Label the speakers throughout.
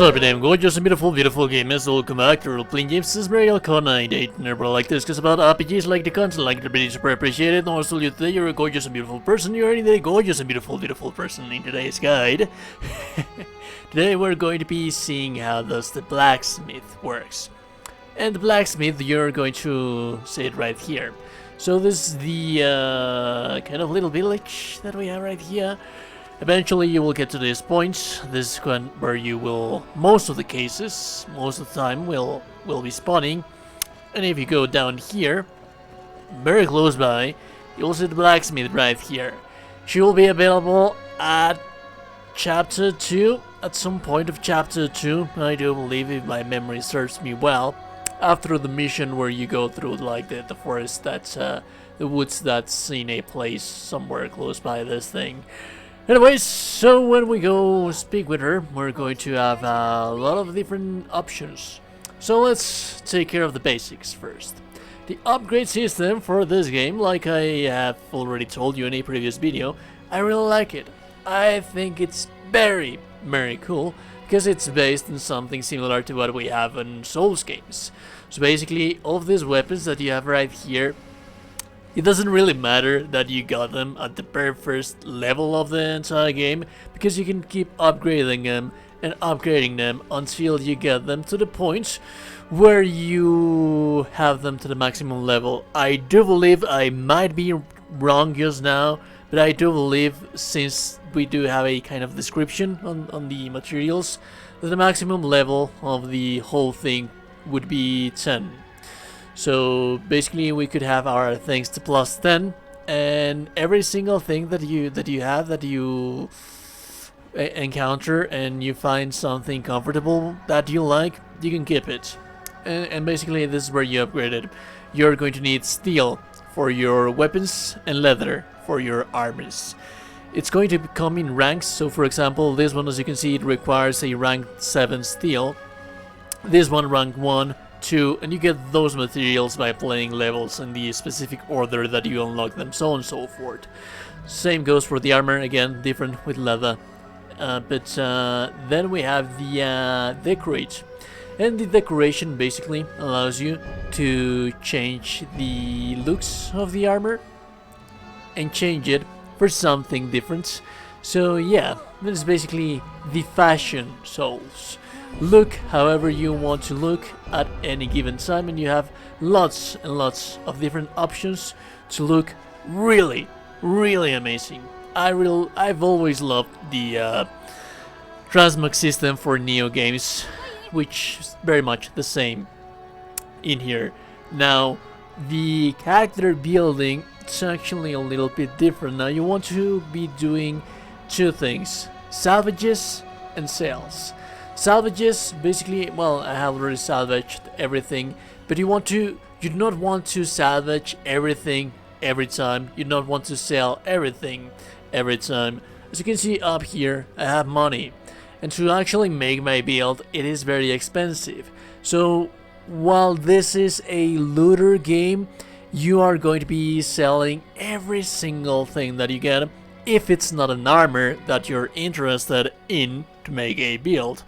Speaker 1: up, damn gorgeous and beautiful gamers? Welcome back to role-playing games. This is Mariel Con. I date never like this because about RPGs, like the content, like the ability to appreciate it. And also, you today you're a gorgeous and beautiful person. You're already a gorgeous and beautiful person in today's guide. Today we're going to be seeing how does the blacksmith works. And the blacksmith, you're going to see it right here. So this is the kind of little village that we have right here. Eventually you will get to this point. This is where you will, most of the time, will be spawning. And if you go down here, very close by, you'll see the blacksmith right here. She will be available at chapter 2, at some point of chapter 2, I do believe, if my memory serves me well. After the mission where you go through like the forest that's, the woods that's in a place somewhere close by this thing. Anyways, so when we go speak with her, we're going to have a lot of different options. So let's take care of the basics first. The upgrade system for this game, like I have already told you in a previous video, I really like it. I think it's very cool, because it's based on something similar to what we have in Souls games. So basically, all of these weapons that you have right here, it doesn't really matter that you got them at the very first level of the entire game, because you can keep upgrading them and upgrading them until you get them to the point where you have them to the maximum level. I do believe, I might be wrong just now, but I do believe, since we do have a kind of description on the materials, that the maximum level of the whole thing would be 10. So basically we could have our things to plus 10, and every single thing that you encounter and you find something comfortable that you like, you can keep it. And basically this is where you upgrade it. You're going to need steel for your weapons and leather for your armors. It's going to come in ranks, so for example this one, as you can see, it requires a rank 7 steel. This one rank 1, 2, and you get those materials by playing levels in the specific order that you unlock them, so on and so forth. Same goes for the armor, again different with leather. Then we have the decorate, and the decoration basically allows you to change the looks of the armor and change it for something different. So yeah, that is basically the fashion Souls. Look however you want to look at any given time, and you have lots and lots of different options to look really amazing. I've always loved the transmog system for Neo games, which is very much the same in here. Now the character building, it's actually a little bit different. Now you want to be doing two things: salvages and sales. Salvages, basically, well, I have already salvaged everything, but you do not want to salvage everything every time. You do not want to sell everything every time. As you can see up here, I have money, and to actually make my build, it is very expensive. So while this is a looter game, you are going to be selling every single thing that you get, if it's not an armor that you're interested in to make a build.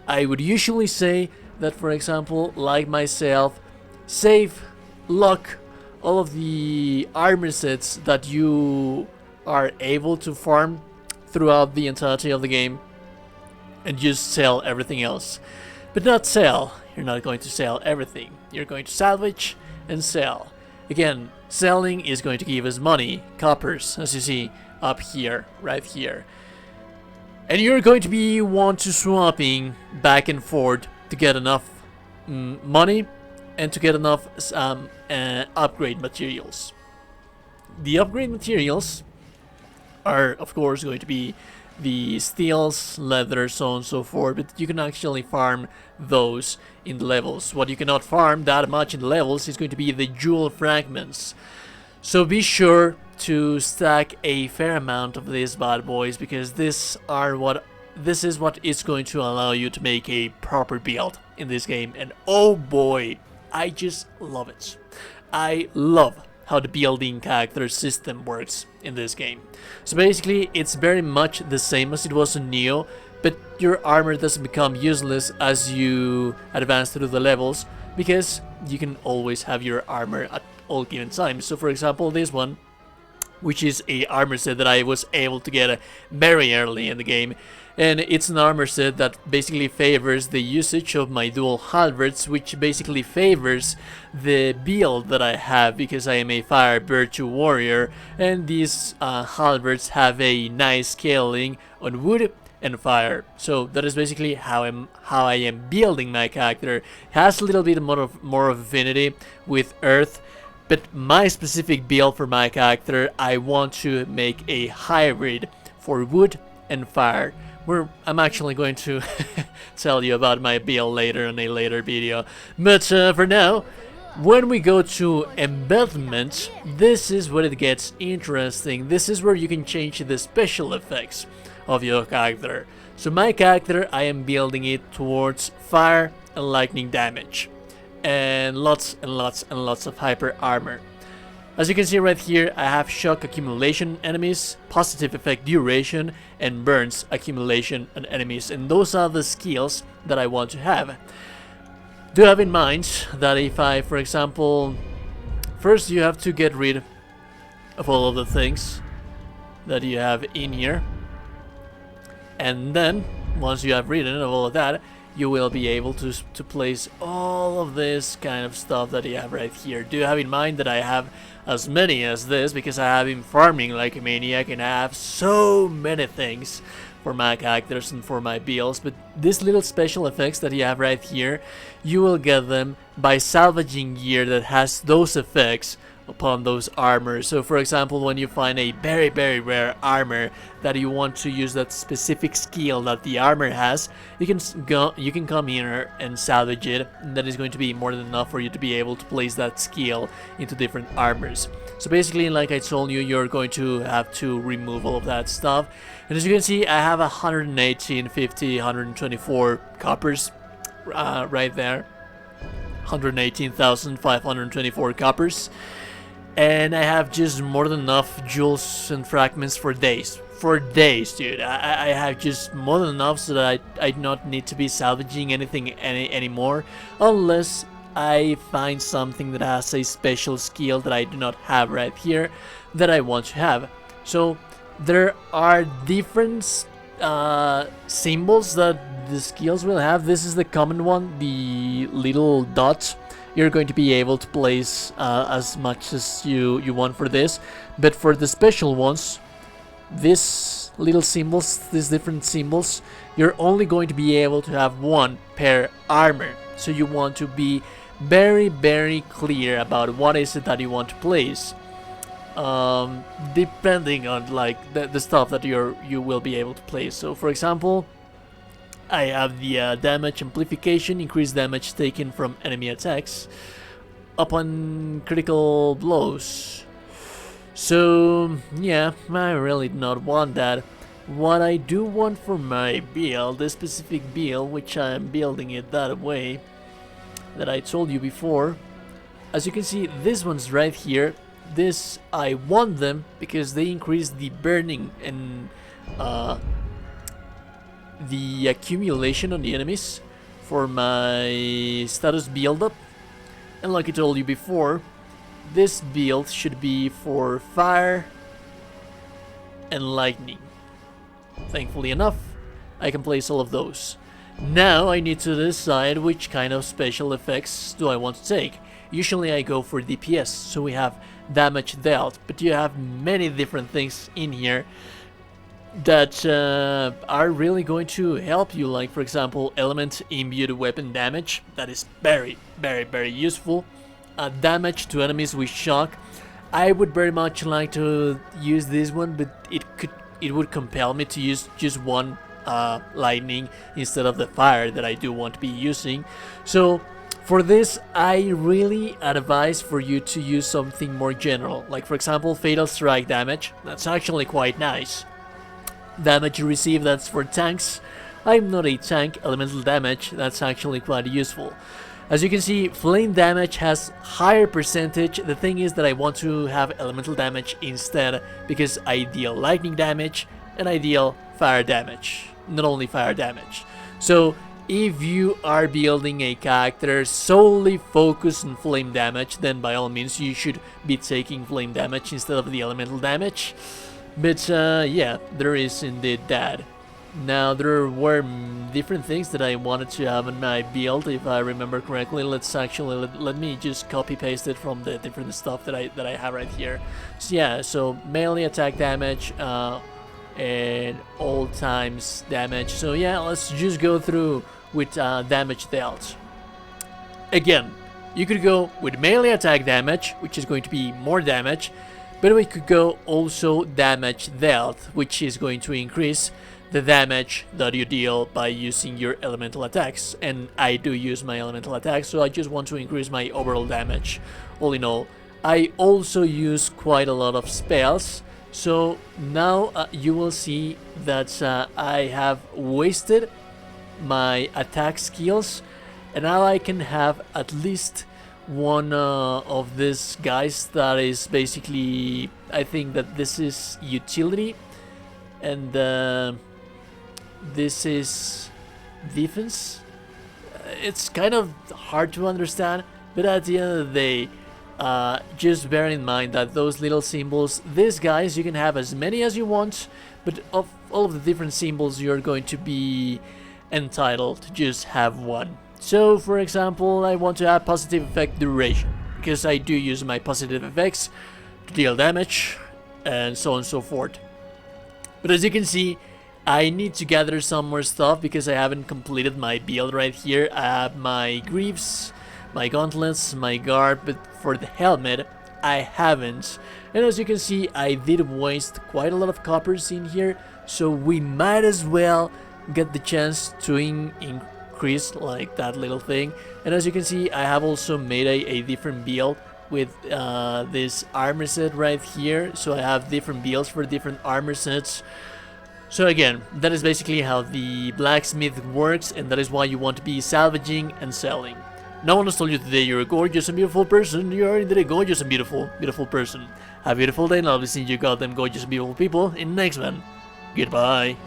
Speaker 1: I would usually say that, for example, like myself, save, luck, all of the armor sets that you are able to farm throughout the entirety of the game, and just sell everything else. But not sell, you're not going to sell everything, you're going to salvage and sell. Again, selling is going to give us money, coppers, as you see up here, right here. And you're going to be swapping back and forth to get enough money and to get enough upgrade materials. The upgrade materials are, of course, going to be the steels, leather, so on and so forth, but you can actually farm those in the levels. What you cannot farm that much in the levels is going to be the jewel fragments. So be sure to stack a fair amount of these bad boys, because this is what is going to allow you to make a proper build in this game. And oh boy, I just love it. I love how the building character system works in this game. So basically it's very much the same as it was in Neo, but your armor doesn't become useless as you advance through the levels, because you can always have your armor at all given times. So for example, this one, which is a armor set that I was able to get very early in the game, and it's an armor set that basically favors the usage of my dual halberds, which basically favors the build that I have, because I am a fire virtue warrior, and these halberds have a nice scaling on wood and fire. So that is basically how I am building my character. It has a little bit more affinity with earth, but my specific build for my character, I want to make a hybrid for wood and fire, where I'm actually going to tell you about my build later in a later video. But for now, when we go to embedment, this is where it gets interesting. This is where you can change the special effects of your character. So my character, I am building it towards fire and lightning damage, and lots and lots and lots of hyper armor. As you can see right here, I have shock accumulation enemies, positive effect duration, and burns accumulation on enemies, and those are the skills that I want to have. Do have in mind that if I, for example, first you have to get rid of all of the things that you have in here, and then once you have rid of all of that, you will be able to place all of this kind of stuff that you have right here. Do have in mind that I have as many as this because I have been farming like a maniac, and I have so many things for my characters and for my builds. But these little special effects that you have right here, you will get them by salvaging gear that has those effects upon those armors. So for example, when you find a very rare armor that you want to use that specific skill that the armor has, you can come here and salvage it, and that is going to be more than enough for you to be able to place that skill into different armors. So basically, like I told you, you're going to have to remove all of that stuff. And as you can see, I have 118, 50, 124 coppers right there. 118,524 coppers. And I have just more than enough jewels and fragments for days. For days, dude. I have just more than enough so that I do not need to be salvaging anything anymore. Unless I find something that has a special skill that I do not have right here that I want to have. So there are different symbols that the skills will have. This is the common one, the little dot. You're going to be able to place as much as you want for this, but for the special ones, these little symbols, these different symbols, you're only going to be able to have one per armor. So you want to be very clear about what is it that you want to place, depending on like the stuff that you will be able to place. So for example, I have the damage amplification, increased damage taken from enemy attacks upon critical blows. So yeah, I really do not want that. What I do want for my build, this specific build, which I am building it that way, that I told you before, as you can see, these ones right here, this I want them because they increase the burning and the accumulation on the enemies for my status build up. And like I told you before, this build should be for fire and lightning. Thankfully enough, I can place all of those. Now I need to decide which kind of special effects do I want to take. Usually I go for DPS, so we have damage dealt, but you have many different things in here that are really going to help you, like for example element imbued weapon damage. That is very useful. Damage to enemies with shock. I would very much like to use this one, but it would compel me to use just one lightning instead of the fire that I do want to be using. So for this, I really advise for you to use something more general, like for example fatal strike damage. That's actually quite nice. Damage you receive, that's for tanks. I'm not a tank. Elemental damage, that's actually quite useful. As you can see, flame damage has higher percentage. The thing is that I want to have elemental damage instead because I deal lightning damage and I deal fire damage. not only fire damage. So if you are building a character solely focused on flame damage, then by all means you should be taking flame damage instead of the elemental damage. But yeah, there is indeed that. Now, there were different things that I wanted to have in my build, if I remember correctly. Let's actually let me just copy paste it from the different stuff that I have right here. So yeah, so melee attack damage and all times damage. So yeah, let's just go through with damage dealt. Again, you could go with melee attack damage, which is going to be more damage, but we could go also damage dealt, which is going to increase the damage that you deal by using your elemental attacks. And I do use my elemental attacks, so I just want to increase my overall damage. All in all, I also use quite a lot of spells, so now you will see that I have wasted my attack skills, and now I can have at least one of these guys that is basically, I think that this is utility, and this is defense. It's kind of hard to understand, but at the end of the day, just bear in mind that those little symbols, these guys, you can have as many as you want, but of all of the different symbols, you're going to be entitled to just have one. So, for example, I want to add positive effect duration, because I do use my positive effects to deal damage, and so on and so forth. But as you can see, I need to gather some more stuff because I haven't completed my build right here. I have my greaves, my gauntlets, my guard, but for the helmet, I haven't. And as you can see, I did waste quite a lot of coppers in here, so we might as well get the chance to increase like that little thing. And as you can see, I have also made a different build with this armor set right here, so I have different builds for different armor sets. So again, that is basically how the blacksmith works, and that is why you want to be salvaging and selling. No one has told you today you're a gorgeous and beautiful person. You are indeed a gorgeous and beautiful person. Have a beautiful day, and I'll be seeing you goddamn gorgeous and beautiful people in the next one. Goodbye.